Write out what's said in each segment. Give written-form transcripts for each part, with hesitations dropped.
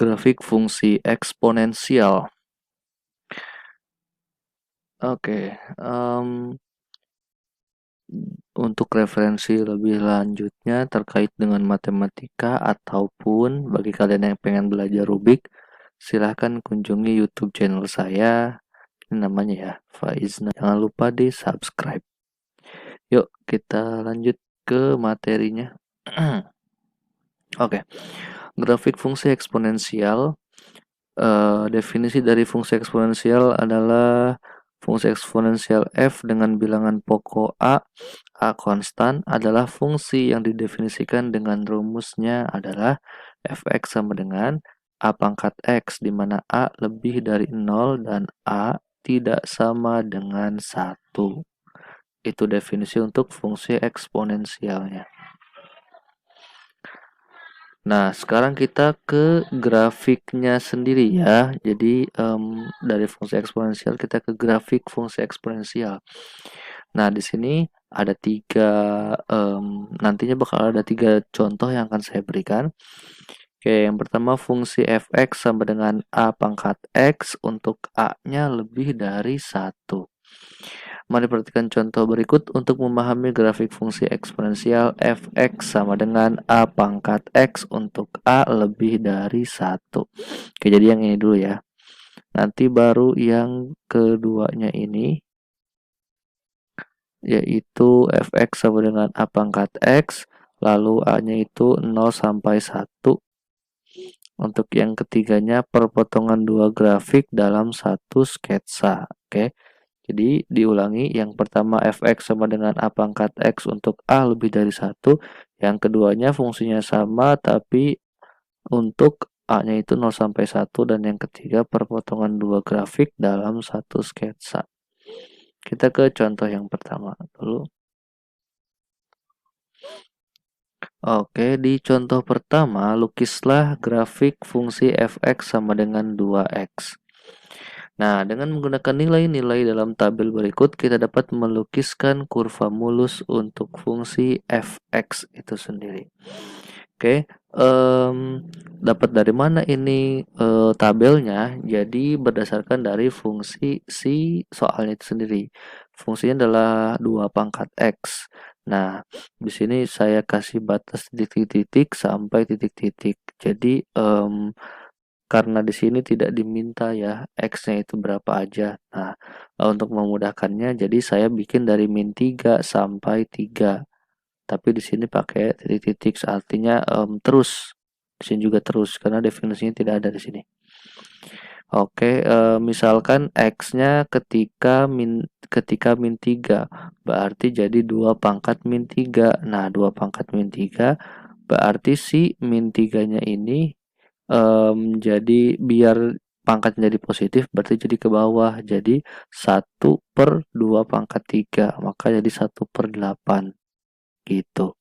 grafik fungsi eksponensial. Oke, untuk referensi lebih lanjutnya terkait dengan matematika ataupun bagi kalian yang pengen belajar Rubik, silahkan kunjungi YouTube channel saya. Ini namanya ya, Faizna. Jangan lupa di subscribe. Yuk, kita lanjut ke materinya. Oke, grafik fungsi eksponensial. Definisi dari fungsi eksponensial adalah fungsi eksponensial f dengan bilangan pokok a konstan adalah fungsi yang didefinisikan dengan rumusnya adalah fx sama dengan a pangkat x, di mana a lebih dari 0 dan a tidak sama dengan 1. Itu definisi untuk fungsi eksponensialnya. Nah, sekarang kita ke grafiknya sendiri ya. Jadi dari fungsi eksponensial kita ke grafik fungsi eksponensial. Nah, di sini ada nantinya bakal ada 3 contoh yang akan saya berikan. Oke, yang pertama fungsi fx sama dengan a pangkat x untuk a-nya lebih dari 1. Mari perhatikan contoh berikut untuk memahami grafik fungsi eksponensial fx sama dengan a pangkat x untuk a lebih dari 1. Oke, jadi yang ini dulu ya. Nanti baru yang keduanya ini, yaitu fx sama dengan a pangkat x, lalu a-nya itu 0 sampai 1. Untuk yang ketiganya perpotongan dua grafik dalam satu sketsa. Oke. Jadi diulangi, yang pertama fx sama dengan a pangkat x untuk a lebih dari 1. Yang keduanya fungsinya sama tapi untuk a-nya itu 0 sampai 1. Dan yang ketiga perpotongan dua grafik dalam satu sketsa. Kita ke contoh yang pertama dulu. Oke, di contoh pertama lukislah grafik fungsi fx sama dengan 2x. Nah, dengan menggunakan nilai-nilai dalam tabel berikut, kita dapat melukiskan kurva mulus untuk fungsi fx itu sendiri. Oke, dapat dari mana ini tabelnya? Jadi berdasarkan dari fungsi si soalnya itu sendiri. Fungsinya adalah 2 pangkat x. Nah, di sini saya kasih batas titik-titik sampai titik-titik. Jadi karena di sini tidak diminta ya x-nya itu berapa aja. Nah, untuk memudahkannya jadi saya bikin dari min 3 sampai 3. Tapi di sini pakai titik-titik artinya terus. Di sini juga terus karena definisinya tidak ada di sini. Oke, misalkan x-nya ketika min 3 berarti jadi 2 pangkat min 3. Nah, 2 pangkat min 3 berarti si min 3-nya ini jadi biar pangkat jadi positif berarti jadi ke bawah, jadi 1/2 pangkat 3, maka jadi 1/8 gitu.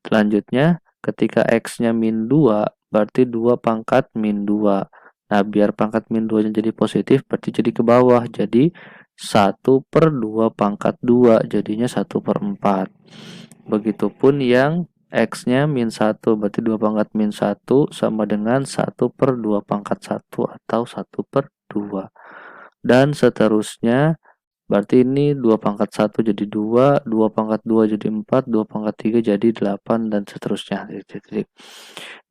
Selanjutnya ketika x-nya min 2 berarti 2 pangkat min 2. Nah, biar pangkat min 2 nya jadi positif berarti jadi ke bawah, jadi 1/2 pangkat 2, jadinya 1/4. Begitupun yang x-nya min 1 berarti 2 pangkat min 1 sama dengan 1/2 pangkat 1 atau 1/2. Dan seterusnya berarti ini 2 pangkat 1 jadi 2, 2 pangkat 2 jadi 4, 2 pangkat 3 jadi 8 dan seterusnya.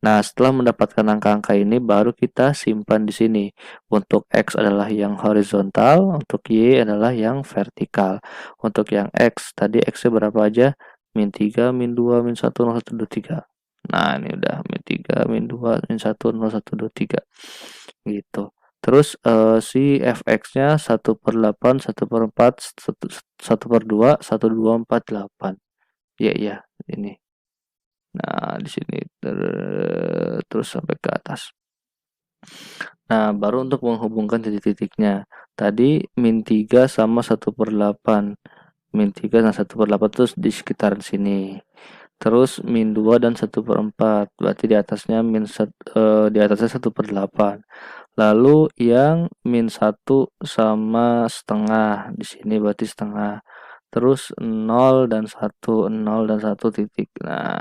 Nah, setelah mendapatkan angka-angka ini baru kita simpan di sini. Untuk x adalah yang horizontal, untuk y adalah yang vertikal. Untuk yang x tadi x-nya berapa aja? Min 3, min 2, min 1, 0, 1, 2, 3. Nah, ini udah min 3, min 2, min 1, 0, 1, 2, 3. Gitu. Terus si fx-nya 1/8, 1/4, 1/2, 1/248. Iya, ini. Nah, di sini terus sampai ke atas. Nah, baru untuk menghubungkan titik-titiknya. Tadi min 3 sama 1/8. Min 3 dan 1/8 terus di sekitaran sini. Terus min 2 dan 1/4. Berarti di atasnya di atasnya 1/8. Lalu yang min 1 sama setengah. Di sini berarti setengah. Terus 0 dan 1 titik. Nah,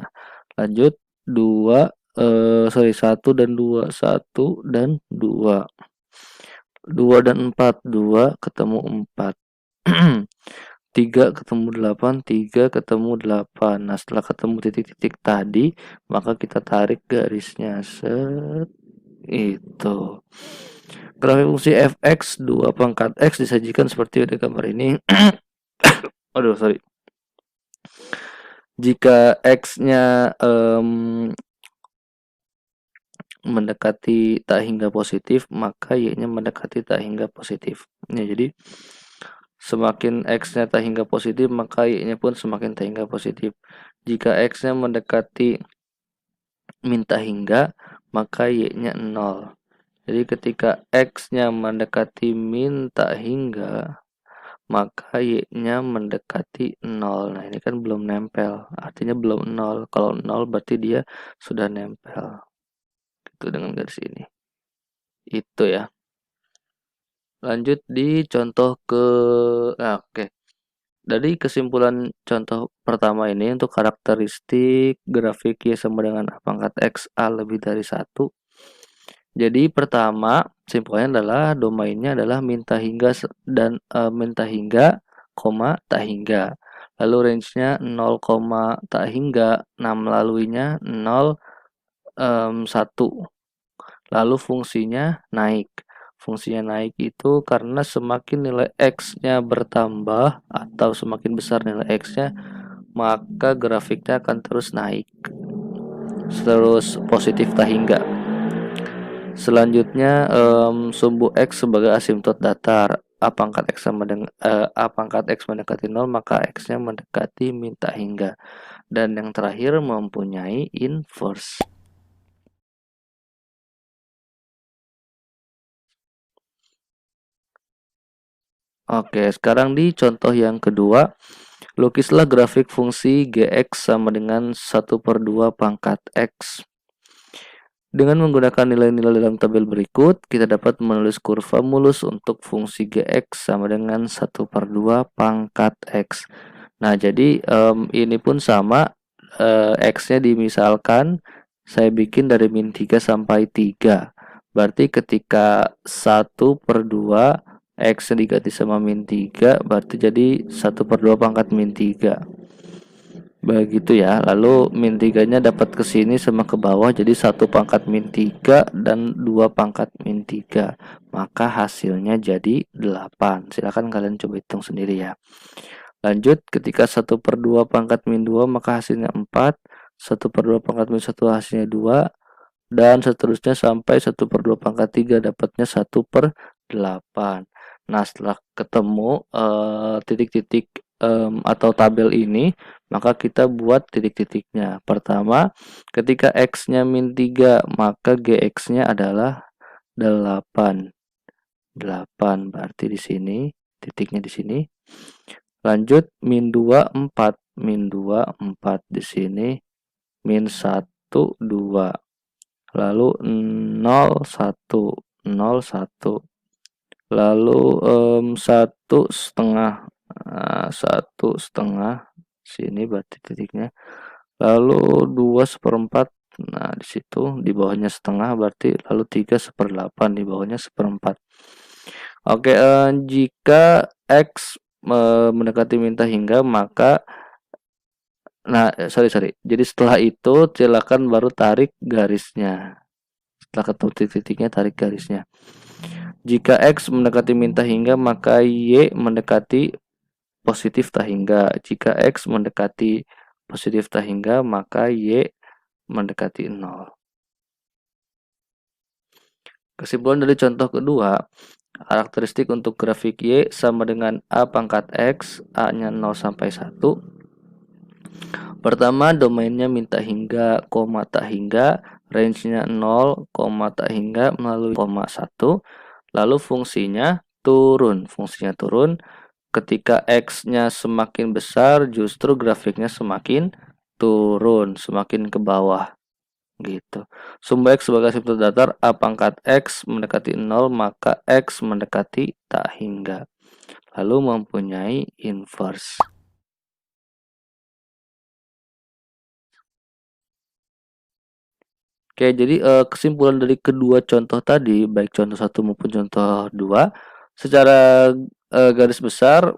lanjut 2 sorry, 1 dan 2, 1 dan 2. 2 dan 4, 2 ketemu 4. 3 ketemu 8, 3 ketemu 8. Nah, setelah ketemu titik-titik tadi, maka kita tarik garisnya. Set. Itu. Grafik fungsi fx 2 pangkat x disajikan seperti di gambar ini. Aduh, sorry. Jika x-nya mendekati tak hingga positif, maka y-nya mendekati tak hingga positif. Ya, jadi semakin x-nya tak hingga positif, maka y-nya pun semakin tak hingga positif. Jika x-nya mendekati min tak hingga, maka y-nya 0. Jadi ketika x-nya mendekati min tak hingga, maka y-nya mendekati 0. Nah, ini kan belum nempel, artinya belum 0. Kalau 0 berarti dia sudah nempel. Itu dengan garis ini. Itu ya. Lanjut di contoh oke. Dari kesimpulan contoh pertama ini untuk karakteristik grafik Y sama dengan A pangkat X A lebih dari 1. Jadi pertama, simpelnya adalah domainnya adalah minta hingga dan minta hingga, tak hingga. Lalu range-nya 0, tak hingga. Nah, melaluinya 0, 1. Lalu fungsinya naik. Fungsinya naik itu karena semakin nilai X-nya bertambah atau semakin besar nilai X-nya, maka grafiknya akan terus naik. Terus positif tak hingga. Selanjutnya sumbu X sebagai asimtot datar. A pangkat X sama dengan A pangkat X mendekati 0, maka X-nya mendekati min tak hingga. Dan yang terakhir mempunyai inverse. Oke, sekarang di contoh yang kedua, lukislah grafik fungsi Gx sama dengan 1/2 pangkat X. Dengan menggunakan nilai-nilai dalam tabel berikut, kita dapat menulis kurva mulus untuk fungsi Gx sama dengan 1/2 pangkat X. Nah, jadi ini pun sama, X-nya dimisalkan saya bikin dari min 3 sampai 3. Berarti ketika 1/2 X diganti sama min 3, berarti jadi 1/2 pangkat min 3. Begitu ya. Lalu min 3-nya dapat ke sini sama ke bawah, jadi 1 pangkat min 3 dan 2 pangkat min 3. Maka hasilnya jadi 8. Silakan kalian coba hitung sendiri ya. Lanjut, ketika 1/2 pangkat min 2, maka hasilnya 4. 1/2 pangkat min 1 hasilnya 2. Dan seterusnya sampai 1/2 pangkat 3 dapatnya 1/8. Nah, setelah ketemu titik-titik atau tabel ini, maka kita buat titik-titiknya. Pertama, ketika X-nya min 3, maka GX-nya adalah 8. 8 berarti di sini, titiknya di sini. Lanjut, min 2, 4. Min 2, 4 di sini. Min 1, 2. Lalu 0, 1. 0, 1. Lalu 1,5. Nah, 1,5 sini berarti titiknya. Lalu 2/4. Nah, di situ di bawahnya setengah berarti, lalu 3/8 di bawahnya 1/4. Oke, jika X mendekati min tak hingga, maka sorry. Jadi setelah itu silakan baru tarik garisnya. Setelah ketemu titik-titiknya, tarik garisnya. Jika X mendekati min tak hingga, maka Y mendekati positif tak hingga. Jika X mendekati positif tak hingga, maka Y mendekati 0. Kesimpulan dari contoh kedua, karakteristik untuk grafik Y sama dengan A pangkat X, A-nya 0 sampai 1. Pertama, domainnya minta hingga, tak hingga, range-nya 0, tak hingga melalui 1. Lalu fungsinya turun. Ketika X-nya semakin besar, justru grafiknya semakin turun, semakin ke bawah. Gitu. Sumbu X sebagai asimtot datar, A pangkat X mendekati 0, maka X mendekati tak hingga. Lalu mempunyai inverse. Oke, jadi kesimpulan dari kedua contoh tadi, baik contoh satu maupun contoh 2, secara garis besar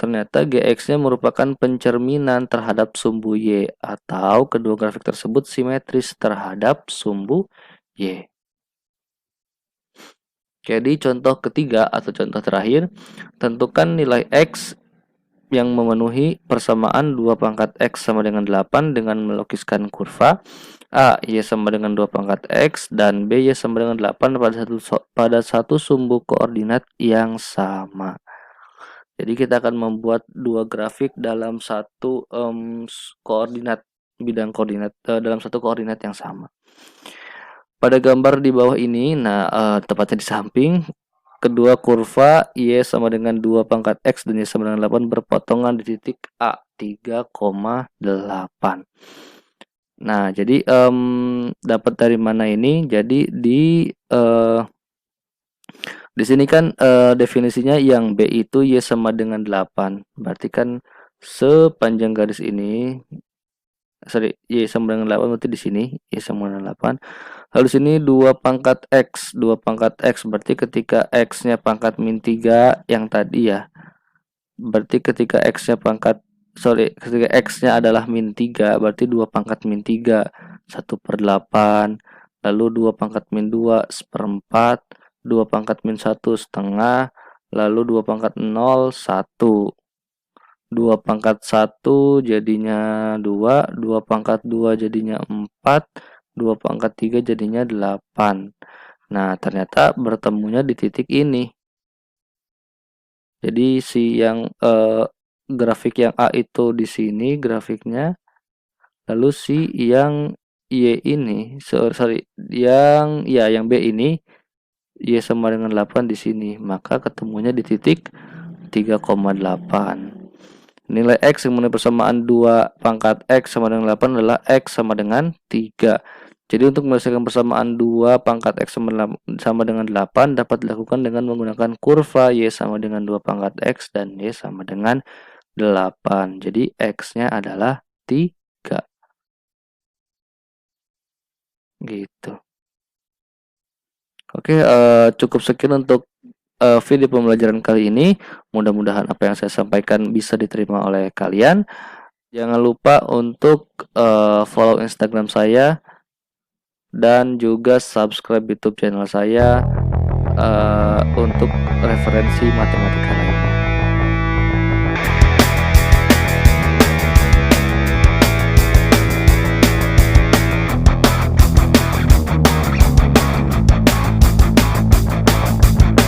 ternyata Gx-nya merupakan pencerminan terhadap sumbu Y atau kedua grafik tersebut simetris terhadap sumbu Y. Jadi contoh ketiga atau contoh terakhir, tentukan nilai X yang memenuhi persamaan 2 pangkat X sama dengan 8 dengan melukiskan kurva A, Y sama dengan 2 pangkat X dan B, Y sama dengan 8 pada satu sumbu koordinat yang sama. Jadi kita akan membuat dua grafik dalam satu koordinat, bidang koordinat, dalam satu koordinat yang sama. Pada gambar di bawah ini, tepatnya di samping, kedua kurva Y sama dengan 2 pangkat X dan Y sama dengan 8 berpotongan di titik A 3,8. Nah, jadi dapat dari mana ini? Jadi di sini kan definisinya yang B itu Y sama dengan 8. Berarti kan sepanjang garis ini, Y sama dengan 8 berarti di sini Y sama dengan 8. Lalu sini 2 pangkat X, 2 pangkat X berarti ketika X-nya pangkat min 3 yang tadi ya. Berarti ketika X-nya ketika X-nya adalah min 3 berarti 2 pangkat min 3 1/8, lalu 2 pangkat min 2 1/4, 2 pangkat min 1 setengah, lalu 2 pangkat 0 1, 2 pangkat 1 jadinya 2, 2 pangkat 2 jadinya 4, 2 pangkat 3 jadinya 8. Nah, ternyata bertemunya di titik ini. Jadi si yang grafik yang A itu di sini grafiknya, lalu si yang Y ini, yang B ini Y sama dengan 8 di sini, maka ketemunya di titik 3,8. Nilai X yang memenuhi persamaan 2 pangkat X sama dengan 8 adalah X sama dengan 3. Jadi untuk menyelesaikan persamaan 2 pangkat X sama dengan 8 dapat dilakukan dengan menggunakan kurva Y sama dengan 2 pangkat X dan Y sama dengan 8. Jadi X-nya adalah 3. Gitu. Oke, cukup sekian untuk video pembelajaran kali ini. Mudah-mudahan apa yang saya sampaikan bisa diterima oleh kalian. Jangan lupa untuk follow Instagram saya dan juga subscribe YouTube channel saya untuk referensi matematika lain.